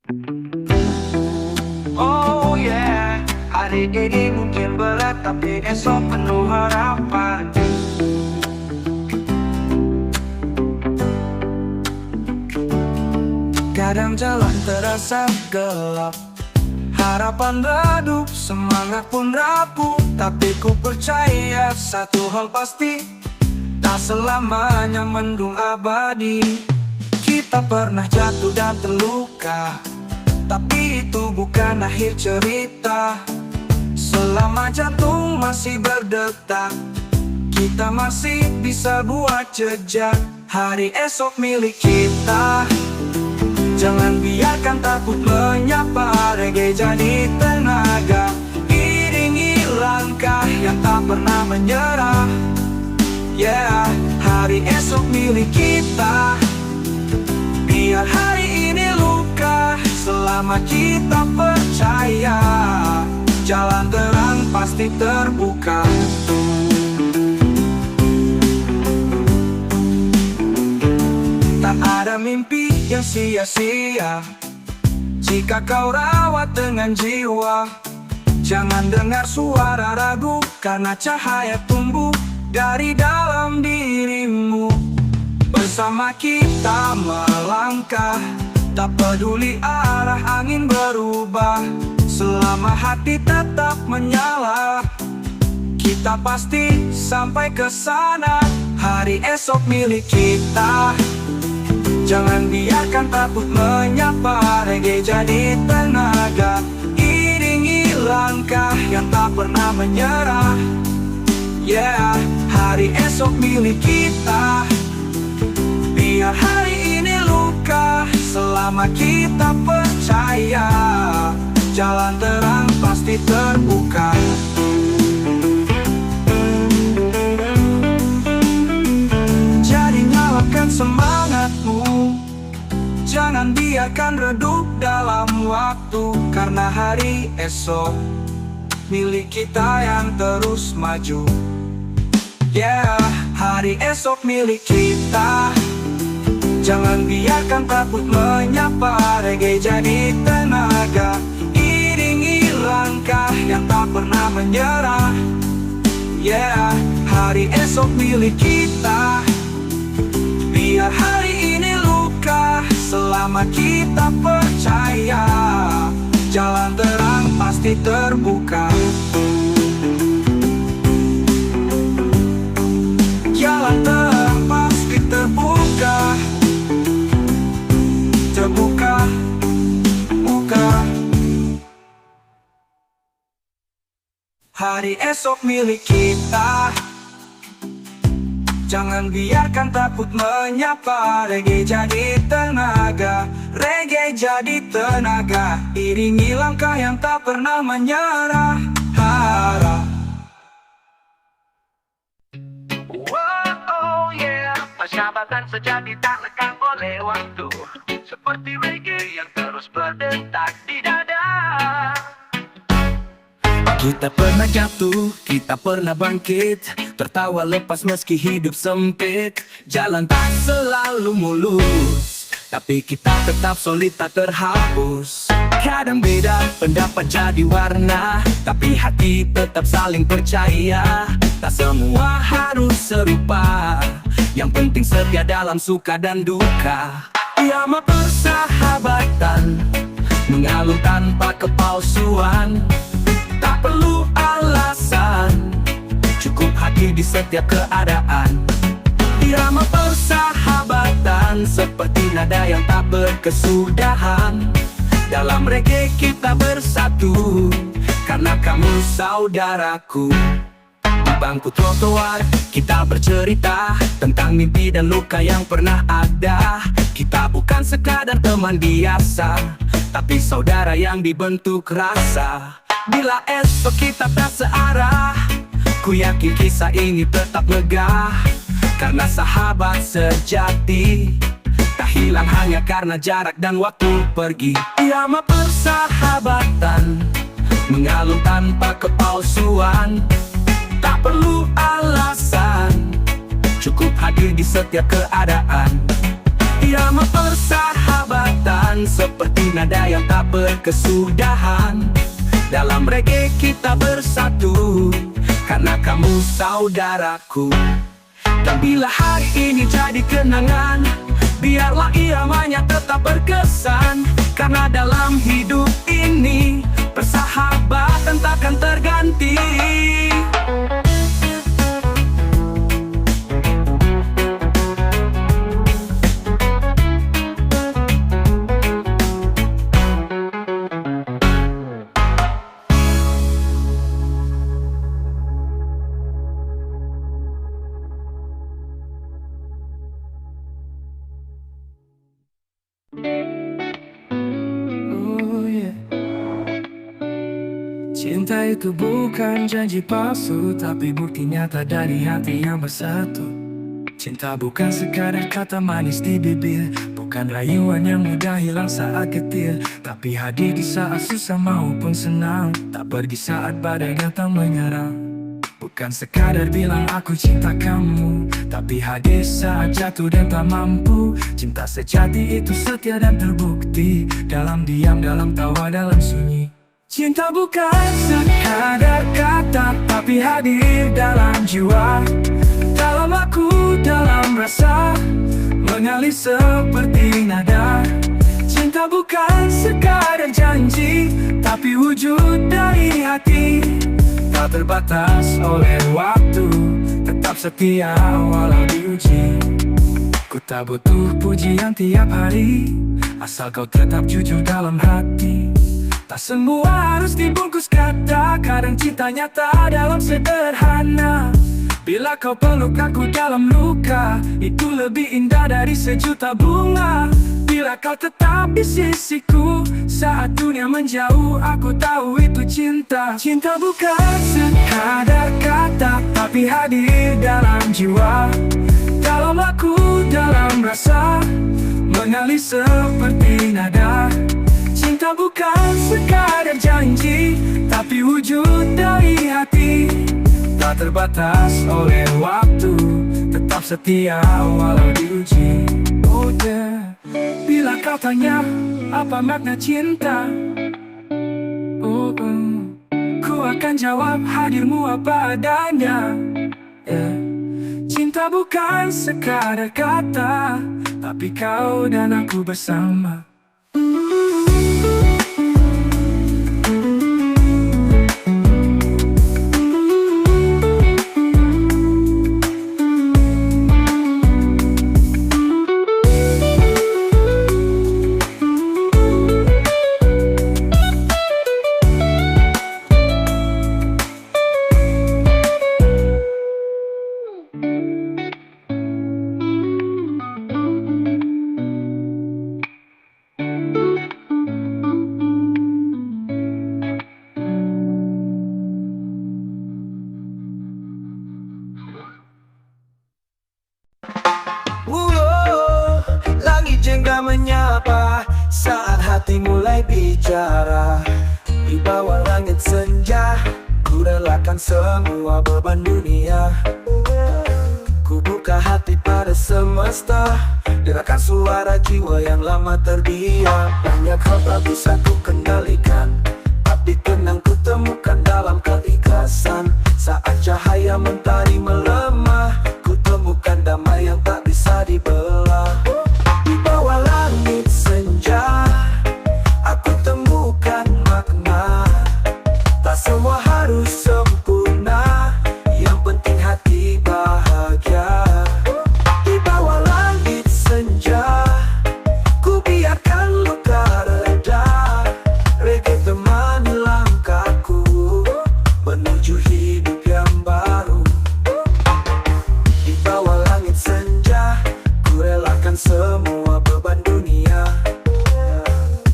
Oh yeah, hari ini mungkin berat tapi esok penuh harapan. Kadang jalan terasa gelap, harapan redup, semangat pun rapuh. Tapi ku percaya satu hal pasti, tak selamanya mendung abadi. Kita pernah jatuh dan terluka, tapi itu bukan akhir cerita. Selama jantung masih berdetak, kita masih bisa buat jejak. Hari esok milik kita, jangan biarkan takut menyapa. Reggae jadi tenaga, iringi langkah yang tak pernah menyerah. Yeah, hari esok milik kita. Biar hari ini luka, selama kita percaya jalan terang pasti terbuka. Tak ada mimpi yang sia-sia jika kau rawat dengan jiwa. Jangan dengar suara ragu, karena cahaya tumbuh dari dalam dirimu. Bersama kita melangkah, tak peduli arah angin berubah. Selama hati tetap menyala, kita pasti sampai ke sana. Hari esok milik kita, jangan biarkan takut menyapa. Reggae jadi tenaga, iringi langkah yang tak pernah menyerah. Yeah, hari esok milik kita. Biar hari ini luka, selama kita percaya jalan terang pasti terbuka. Jadi nyalakan semangatmu, jangan biarkan redup dalam waktu. Karena hari esok milik kita yang terus maju. Yeah, hari esok milik kita. Jangan biarkan takut menyapa. Reggae jadi tenaga, iringi langkah yang tak pernah menyerah. Yeah, hari esok milik kita. Biar hari ini luka, selama kita percaya jalan terang pasti terbuka. Jalan terang pasti terbuka. Terbuka, buka. Hari esok milik kita. Jangan biarkan takut menyapa. Reggae jadi tenaga, reggae jadi tenaga, iringi langkah yang tak pernah menyerah. Harap. Oh yeah, persahabatan sejati tak lekang oleh waktu. Seperti reggae yang terus berdetak di dada. Kita pernah jatuh, kita pernah bangkit, tertawa lepas meski hidup sempit. Jalan tak selalu mulus, tapi kita tetap solid tak terhapus. Kadang beda pendapat jadi warna, tapi hati tetap saling percaya. Tak semua harus serupa, yang penting setia dalam suka dan duka. Irama persahabatan mengalun tanpa kepalsuan. Tak perlu alasan, cukup hati di setiap keadaan. Irama persahabatan seperti nada yang tak berkesudahan. Dalam reggae kita bersatu, karena kamu saudaraku. Di bangku trotoar kita bercerita tentang mimpi dan luka yang pernah ada. Kita bukan sekadar teman biasa, tapi saudara yang dibentuk rasa. Bila esok kita tak searah, ku yakin kisah ini tetap megah. Karena sahabat sejati tak hilang hanya karena jarak dan waktu pergi. Irama persahabatan mengalun tanpa kepalsuan. Tak perlu alasan, cukup hadir di setiap keadaan. Irama persahabatan seperti nada yang tak berkesudahan. Dalam reggae kita bersatu karena kamu saudaraku. Dan bila hari ini jadi kenangan, biarlah iramanya tetap berkesan. Karena dalam hidup ini persahabatan takkan terganti. Cinta itu bukan janji palsu, tapi bukti nyata dari hati yang bersatu. Cinta bukan sekadar kata manis di bibir, bukan rayuan yang mudah hilang saat getir, tapi hadir di saat susah maupun senang, tak pergi saat badai datang menyerang. Bukan sekadar bilang aku cinta kamu, tapi hadir saat jatuh dan tak mampu. Cinta sejati itu setia dan terbukti, dalam diam, dalam tawa, dalam sunyi. Cinta bukan sekadar kata, tapi hadir dalam jiwa, dalam aku, dalam rasa, mengalir seperti nada. Cinta bukan sekadar janji, tapi wujud dari hati, tak terbatas oleh waktu, tetap setia walau diuji. Ku tak butuh pujian tiap hari, asal kau tetap jujur dalam hati. Tak semua harus dibungkus kata, kadang cinta nyata dalam sederhana. Bila kau peluk aku dalam luka, itu lebih indah dari sejuta bunga. Bila kau tetap di sisiku saat dunia menjauh, aku tahu itu cinta. Cinta bukan sekadar kata, tapi hadir dalam jiwa, dalam aku, dalam rasa, mengalir seperti nada. Cinta bukan sekadar janji, tapi wujud dari hati, tak terbatas oleh waktu, tetap setia walau diuji. Oh yeah. Bila kau tanya apa makna cinta, ku akan jawab hadirmu apa adanya. Cinta bukan sekadar kata, tapi kau dan aku bersama. Langit jengga menyapa saat hati mulai bicara. Di bawah langit senja, ku relakan semua beban dunia. Ku buka hati pada semesta, dengarkan suara jiwa yang lama terdiam. Banyak hal tak bisa ku kendalikan, tapi tenang ku temukan dalam keikhlasan. Saat cahaya mentari melemah, ku temukan damai yang tak bisa dibelah. Di bawah langit senja, aku temukan makna. Tak semua harus sempurna, yang penting hati bahagia. Di bawah langit senja, ku biarkan luka reda. Reggae temani langkahku menuju hidup yang baru. Di bawah langit senja, ku relakan semua beban dunia.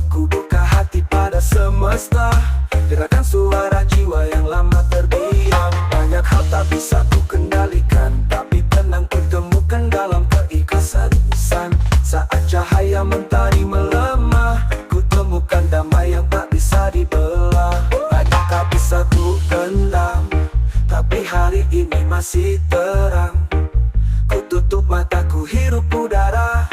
Ku buka hati pada semesta, dengarkan suara jiwa yang lama terdiam. Banyak hal tak bisa ku kendalikan, tapi tenang ku temukan dalam keikhlasan. Saat cahaya mentari melemah, ku temukan damai yang tak bisa dibelah. Banyak tak bisa ku kendam, tapi hari ini masih terang. Ku tutup mata, ku hirup udara,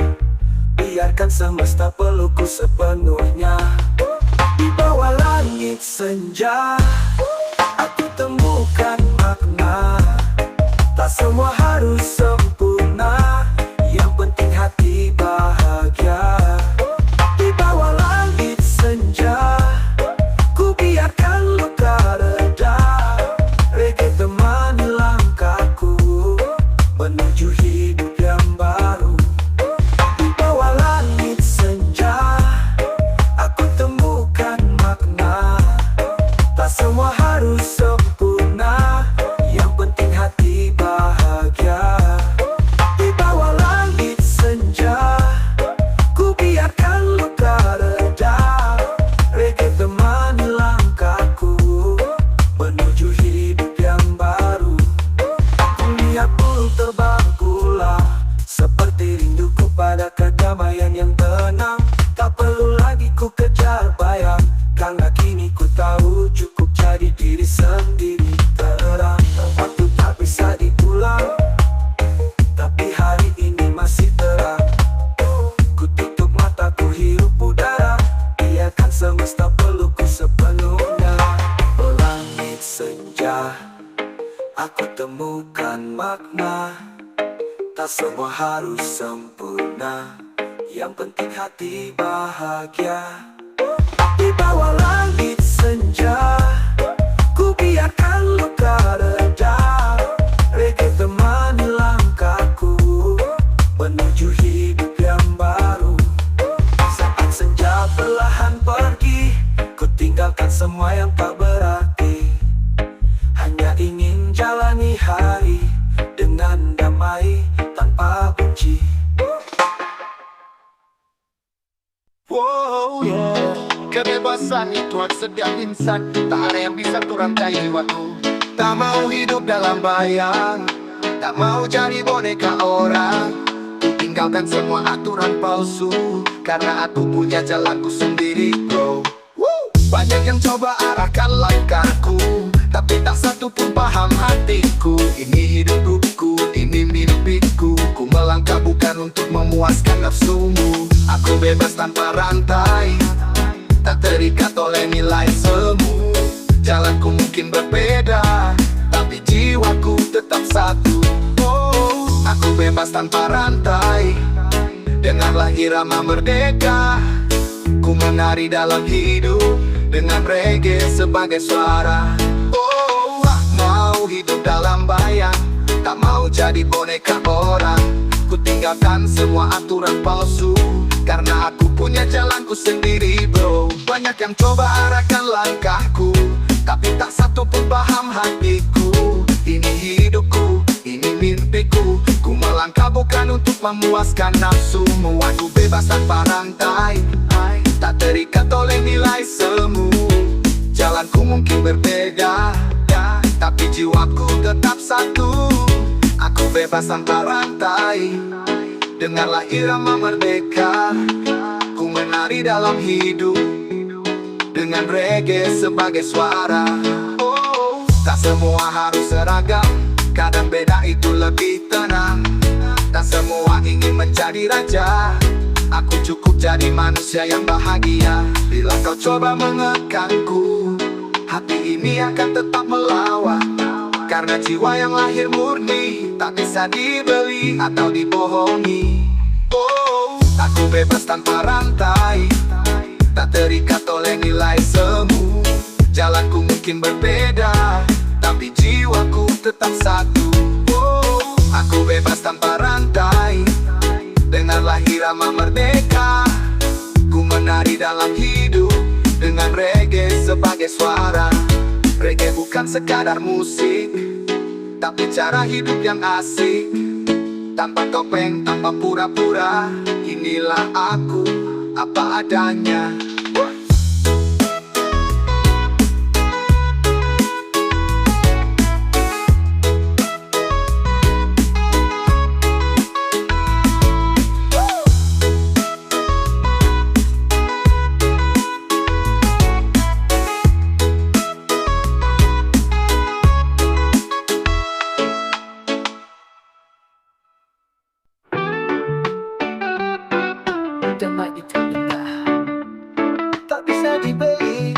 Karena kini ku tahu cukup jadi diri sendiri. Terang waktu tak bisa diulang, tapi hari ini masih terang. Ku tutup mata, ku hirup udara, biarkan semesta pelukku sepenuhnya. Langit senja, aku temukan makna. Tak semua harus sempurna, yang penting hati bahagia. Di bawah langit senja, ku biarkan luka reda. Reggae temani langkahku menuju hidup yang baru. Saat senja perlahan pergi, ku tinggalkan semua yang tak berarti. Hanya ingin jalani hari dengan damai tanpa benci. Wow, yeah. Kebebasan itu hak setiap insan, tak ada yang bisa kurantai waktu. Tak mau hidup dalam bayang, tak mau jadi boneka orang. Tinggalkan semua aturan palsu, karena aku punya jalanku sendiri, bro. Banyak yang coba arahkan langkahku, tapi tak satu pun paham hatiku. Ini hidupku, ini mimpiku. Ku melangkah bukan untuk memuaskan nafsumu. Aku bebas tanpa rantai, tak terikat oleh nilai semu. Jalanku mungkin berbeda, tapi jiwaku tetap satu. Oh, aku bebas tanpa rantai, dengarlah irama merdeka. Ku menari dalam hidup dengan reggae sebagai suara. Oh, mau hidup dalam bayang, tak mau jadi boneka orang. Ku tinggalkan semua aturan palsu, karena aku punya jalanku sendiri, bro. Banyak yang coba arahkan langkahku, tapi tak satu pun paham hatiku. Ini hidupku, ini mimpiku. Ku melangkah bukan untuk memuaskan nafsumu. Aku bebas tanpa rantai, tak terikat oleh nilai semu. Jalanku mungkin berbeda, tapi jiwaku tetap satu. Aku bebas tanpa rantai, dengarlah irama merdeka. Ku menari dalam hidup dengan reggae sebagai suara. Oh, tak semua harus seragam, kadang beda itu lebih tenang. Tak semua ingin menjadi raja, aku cukup jadi manusia yang bahagia. Bila kau coba mengekangku, hati ini akan tetap melawan. Karena jiwa yang lahir murni tak bisa dibeli atau dibohongi. Oh, aku bebas tanpa rantai, tak terikat oleh nilai semu. Jalanku mungkin berbeda, tapi jiwaku tetap satu. Oh, aku bebas tanpa rantai, dengarlah irama merdeka. Ku menari dalam hidup dengan reggae sebagai suara. Reggae bukan sekadar musik, tapi cara hidup yang asik. Tanpa topeng, tanpa pura-pura, inilah aku, apa adanya. Damai itu indah, tak bisa dibeli,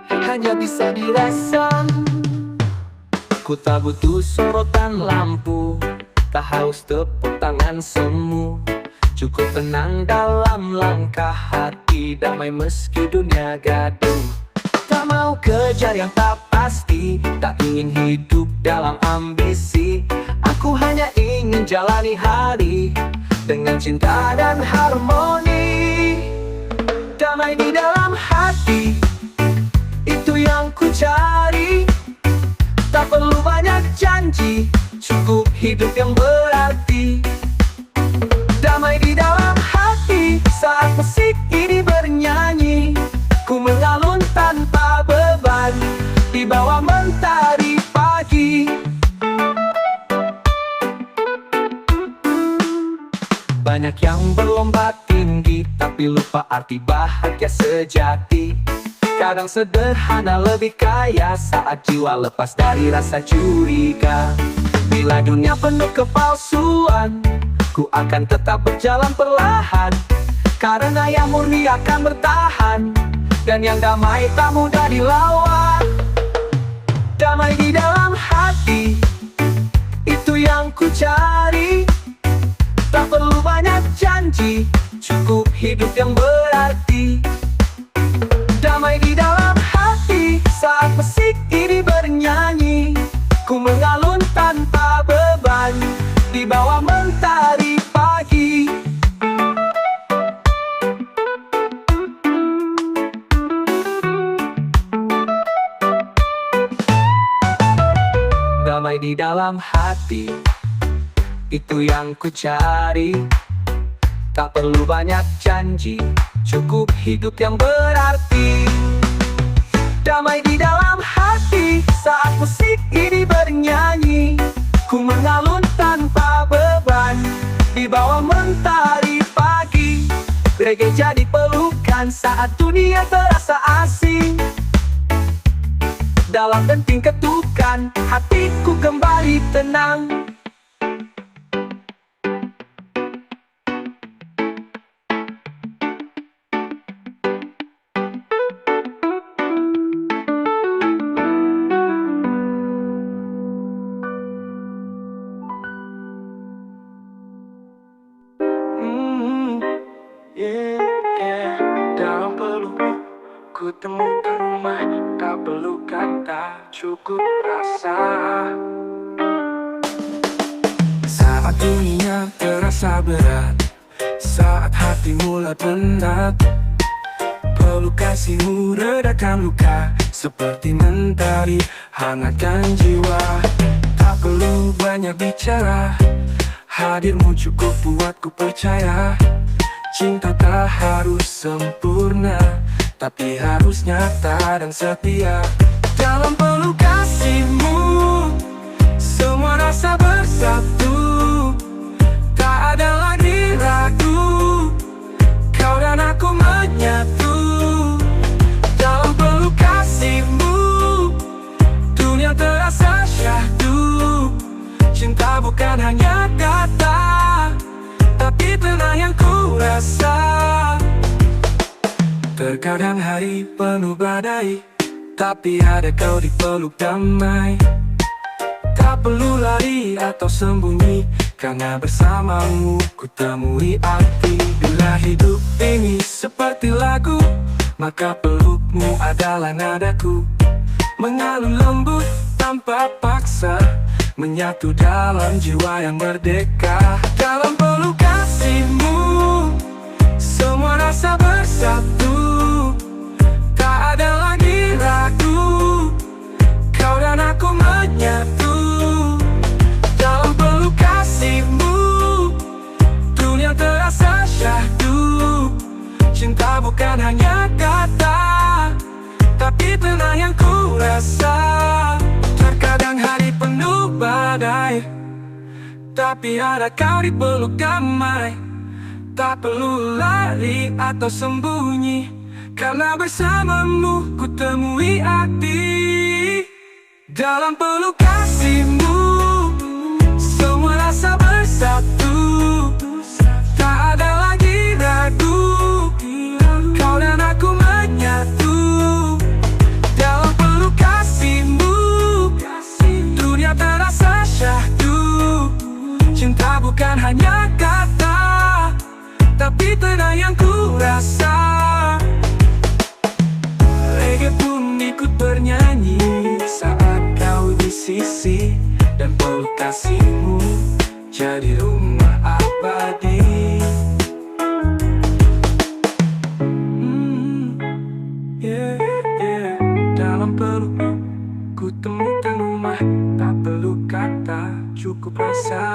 hanya bisa dirasa. Ku tak butuh sorotan lampu, tak haus tepuk tangan semu. Cukup tenang dalam langkah hati, damai meski dunia gaduh. Tak mau kejar yang tak pasti, tak ingin hidup dalam ambisi. Aku hanya ingin jalani hari dengan cinta dan harmoni. Damai di dalam hati, itu yang ku cari. Tak perlu banyak janji, cukup hidup yang berarti. Damai di dalam hati, saat musik ini bernyanyi. Ku mengalun tanpa beban, di bawah mentari pagi. Banyak yang berlomba tinggi, tapi lupa arti bahagia sejati. Kadang sederhana lebih kaya saat jiwa lepas dari rasa curiga. Bila dunia penuh kepalsuan, ku akan tetap berjalan perlahan, karena yang murni akan bertahan, dan yang damai tak mudah dilawan. Damai di dalam hati, itu yang ku cari. Tak perlu banyak janji, cukup hidup yang berarti. Damai di dalam hati, saat musik ini bernyanyi, ku mengalun tanpa beban, di bawah mentari pagi. Damai di dalam hati, itu yang ku cari. Tak perlu banyak janji, cukup hidup yang berarti. Damai di dalam hati, saat musik ini bernyanyi, ku mengalun tanpa beban, di bawah mentari pagi. Reggae jadi pelukan saat dunia terasa asing. Dalam denting ketukan, hatiku kembali tenang. Dalam pelukmu ku temukan rumah, tak perlu kata, cukup rasa. Saat dunia terasa berat, saat hati mulai penat, peluk kasihmu redakan luka, seperti mentari hangatkan jiwa. Tak perlu banyak bicara, hadirmu cukup buatku percaya. Cinta tak harus sempurna, tapi harus nyata dan setia. Dalam peluk kasihmu, semua rasa bersatu. Tak ada lagi ragu, kau dan aku menyatu. Dalam peluk kasihmu, dunia terasa syahdu. Cinta bukan hanya kata, tapi tenang yang ku rasa. Terkadang hari penuh badai, tapi ada kau di peluk damai. Tak perlu lari atau sembunyi, karena bersamamu ku temui arti. Bila hidup ini seperti lagu, maka pelukmu adalah nadaku. Mengalun lembut tanpa paksa, menyatu dalam jiwa yang merdeka. Dalam peluk kasihmu, semua rasa bersatu. Tak ada lagi ragu, kau dan aku menyatu. Dalam peluk kasihmu, dunia terasa syahdu. Cinta bukan hanya kata, tapi tenang yang ku rasa. Terkadang hari penuh badai, tapi ada kau di peluk damai. Tak perlu lari atau sembunyi, karena bersamamu ku temui arti. Dalam peluk kasihmu, semua rasa bersatu. Tak ada lagi ragu, kau dan aku menyatu. Dalam peluk kasihmu, dunia terasa syahdu. Cinta bukan hanya kata, tapi tenang yang ku rasa. Reggae pun ikut bernyanyi saat kau di sisi, dan peluk kasihmu jadi rumah abadi. Dalam pelukmu ku temukan rumah, tak perlu kata, cukup rasa.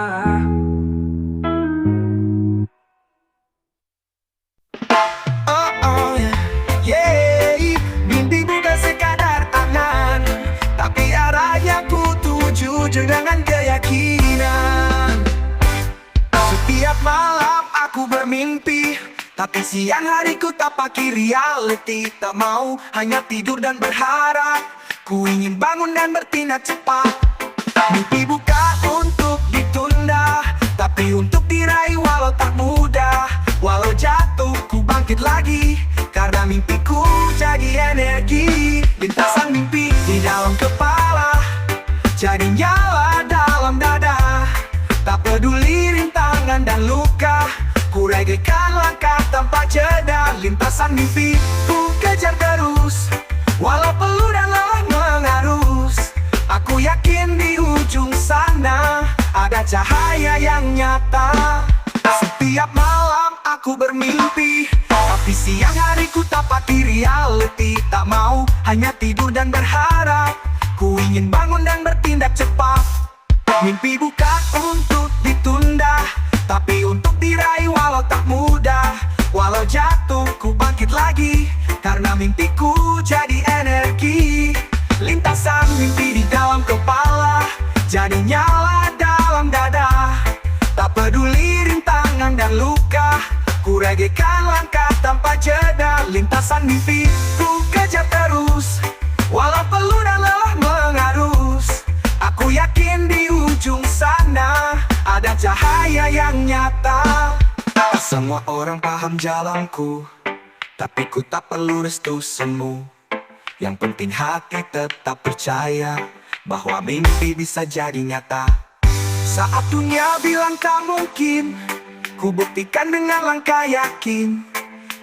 Mimpi bukan sekadar angan, tapi arahnya ku tuju dengan keyakinan. Setiap malam aku bermimpi Tapi siang hariku tak pakai reality. Tak mau hanya tidur dan berharap. Ku ingin bangun dan bertindak cepat. Mimpi bukan untuk ditunda, tapi untuk diraih walau tak mudah. Walau jatuh ku bangkit lagi, karena mimpiku jadi energi. Lintasan mimpi di dalam kepala, jadi nyala dalam dada. Tak peduli rintangan dan luka, ku regaikan langkah tanpa jeda. Lintasan mimpi ku kejar terus, walau peluh dan lelah mengarus. Aku yakin di ujung sana ada cahaya yang nyata. Setiap malam aku bermimpi, tapi siang hariku tak pakai reality. Tak mau hanya tidur dan berharap. Ku ingin bangun dan bertindak cepat. Mimpi bukan untuk ditunda, tapi untuk diraih walau tak mudah. Walau jatuh ku bangkit lagi, karena mimpiku jadi energi. Lintasan mimpi di dalam kepala, jadi nyala dalam dada. Tak peduli rintangan dan luka, ku regaikan langkah tanpa jeda. Lintasan mimpi ku kejar terus, walau peluh dan lelah mengarus. Aku yakin di ujung sana ada cahaya yang nyata. Semua orang paham jalanku, tapi ku tak perlu restu semu. Yang penting hati tetap percaya bahwa mimpi bisa jadi nyata. Saat dunia bilang tak mungkin, ku buktikan dengan langkah yakin.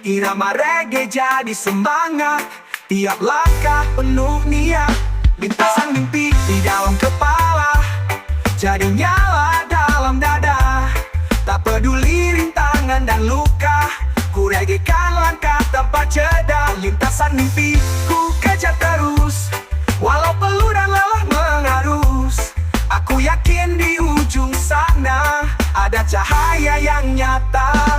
Irama reggae jadi semangat, tiap langkah penuh niat. Lintasan mimpi di dalam kepala, jadi nyala dalam dada. Tak peduli rintangan dan luka, ku regaikan langkah tanpa jeda. Lintasan mimpi ku kejar terus, walau peluh dan lelah mengarus. Aku yakin di ujung sana ada cahaya yang nyata.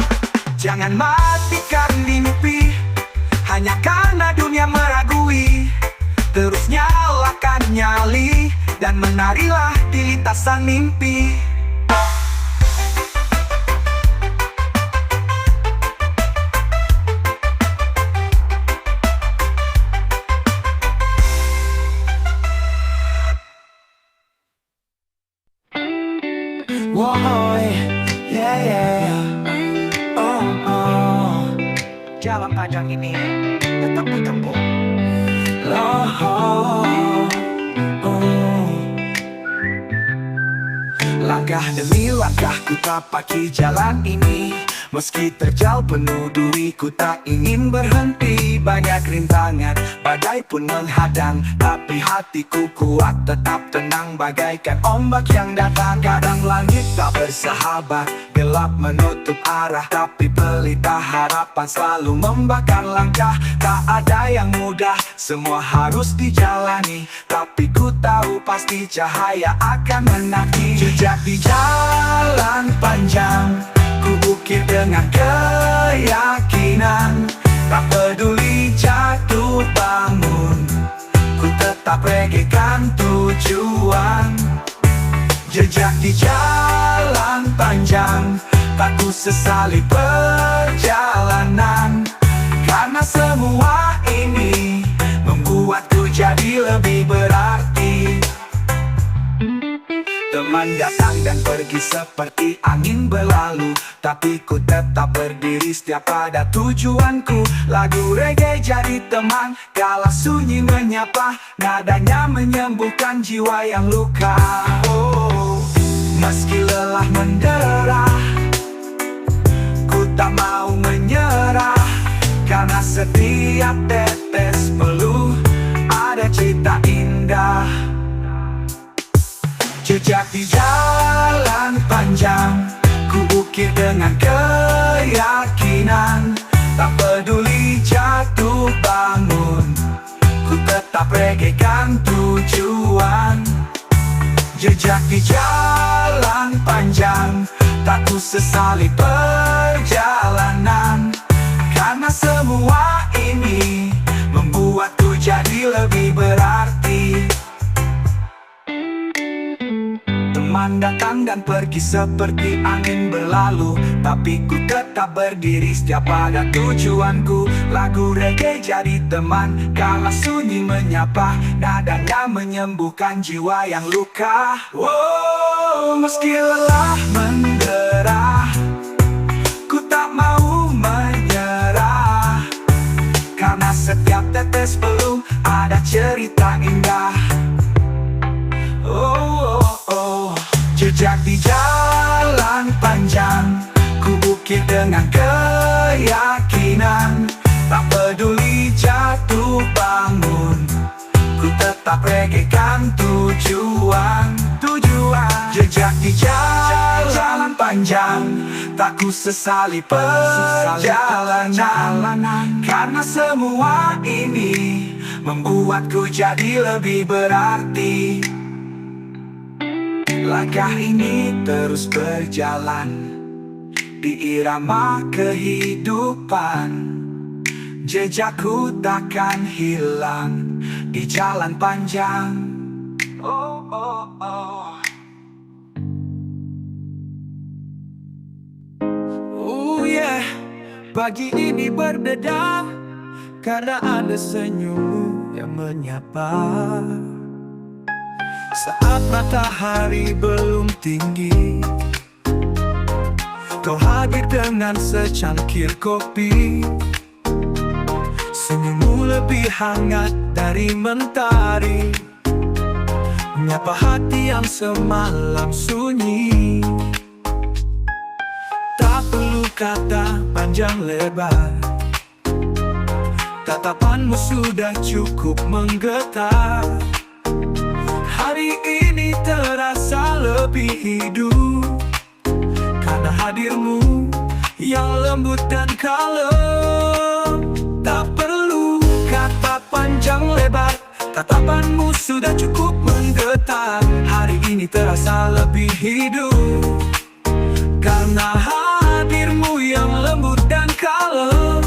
Jangan matikan mimpi hanya karena dunia meragui. Terus nyalakan nyali dan menarilah di lintasan mimpi. Woy, yeah, yeah. Oh, oh. Jalan panjang ini tetap bertempuh. Oh, oh, oh. Langkah demi langkah ku tapaki jalan ini. Meski terjal penuh duri, ku tak ingin berhenti. Banyak rintangan, badai pun menghadang, tapi hatiku kuat, tetap tenang bagaikan ombak yang datang. Kadang langit tak bersahabat, gelap menutup arah, tapi pelita harapan selalu membakar langkah. Tak ada yang mudah, semua harus dijalani, tapi ku tahu pasti cahaya akan menanti. Jejak di jalan panjang, ku ukir dengan keyakinan. Tak peduli jatuh bangun, ku tetap regaikan tujuan. Jejak di jalan panjang, tak ku sesali perjalanan. Karena semua ini membuatku jadi lebih berarti. Teman datang dan pergi seperti angin berlalu, tapi ku tetap berdiri setiap pada tujuanku. Lagu reggae jadi teman, kala sunyi menyapa, nadanya menyembuhkan jiwa yang luka. Oh, meski lelah mendera, ku tak mau menyerah. Karena setiap tetes peluh ada cerita indah. Jejak di jalan panjang, ku ukir dengan keyakinan. Tak peduli jatuh bangun, ku tetap regaikan tujuan. Jejak di jalan panjang, tak ku sesali perjalanan. Karena semua ini membuatku jadi lebih berarti. Teman datang dan pergi seperti angin berlalu, tapi ku tetap berdiri setiap pada tujuanku. Lagu reggae jadi teman kala sunyi menyapa, nadanya menyembuhkan jiwa yang luka. Wow, meski lelah mendera, ku tak mau menyerah, karena setiap tetes belum ada cerita indah. Oh, oh, oh. Jejak di jalan panjang, ku ukir dengan keyakinan. Tak peduli jatuh bangun, ku tetap reggaekan tujuan. Jejak di jalan panjang, tak ku sesali perjalanan, karena semua ini membuatku jadi lebih berarti. Langkah ini terus berjalan di irama kehidupan, jejakku takkan hilang di jalan panjang. Oh, oh, oh. Oh yeah, pagi ini berbeda karena ada senyummu yang menyapa. Saat matahari belum tinggi, kau hadir dengan secangkir kopi. Senyummu lebih hangat dari mentari, menyapa hati yang semalam sunyi. Tak perlu kata panjang lebar, tatapanmu sudah cukup menggetar. Hari ini terasa lebih hidup karena hadirmu yang lembut dan kalem. Tak perlu kata panjang lebar, tatapanmu sudah cukup menggetar. Hari ini terasa lebih hidup karena hadirmu yang lembut dan kalem.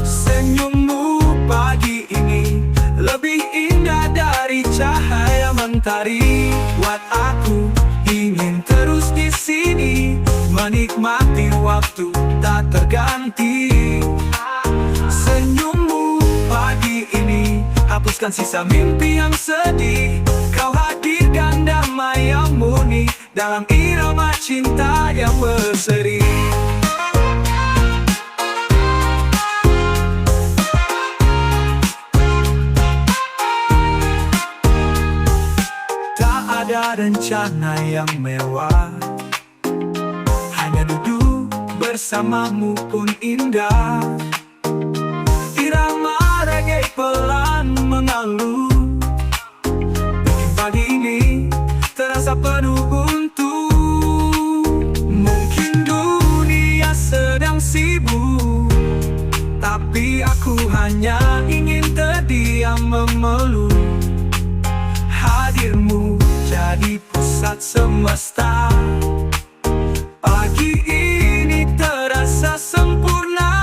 Senyummu pagi ini lebih indah dari cahaya mentari. Buat aku ingin terus di sini, menikmati waktu tak terganti. Senyummu pagi ini hapuskan sisa mimpi yang sedih. Kau hadirkan damai yang murni dalam irama cinta yang berseri. Ada rencana yang mewah, hanya duduk bersamamu pun indah. Irama reggae pelan mengalun, bikin pagi ini terasa penuh untung. Mungkin dunia sedang sibuk, tapi aku hanya ingin terdiam memeluk. Hadirmu jadi pusat semesta, pagi ini terasa sempurna.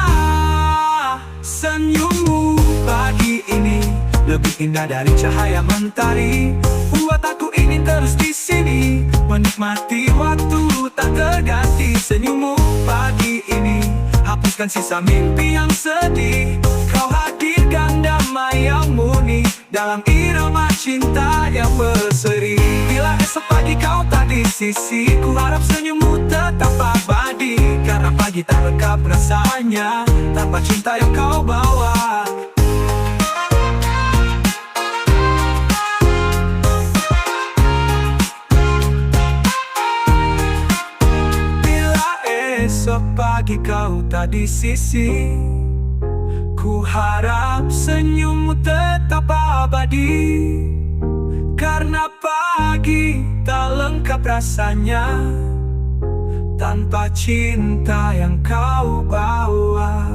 Senyummu pagi ini lebih indah dari cahaya mentari. Buat aku ingin terus di sini, menikmati waktu tak terganti. Senyummu pagi ini hapuskan sisa mimpi yang sedih. Kau hadirkan damai yang murni dalam irama cinta yang berseri. Bila esok pagi kau tak di sisi, ku harap senyummu tetap abadi. Karena pagi tak lengkap rasanya tanpa cinta yang kau bawa. Bila esok pagi kau tak di sisi, ku harap senyummu tetap abadi. Karena pagi tak lengkap rasanya tanpa cinta yang kau bawa.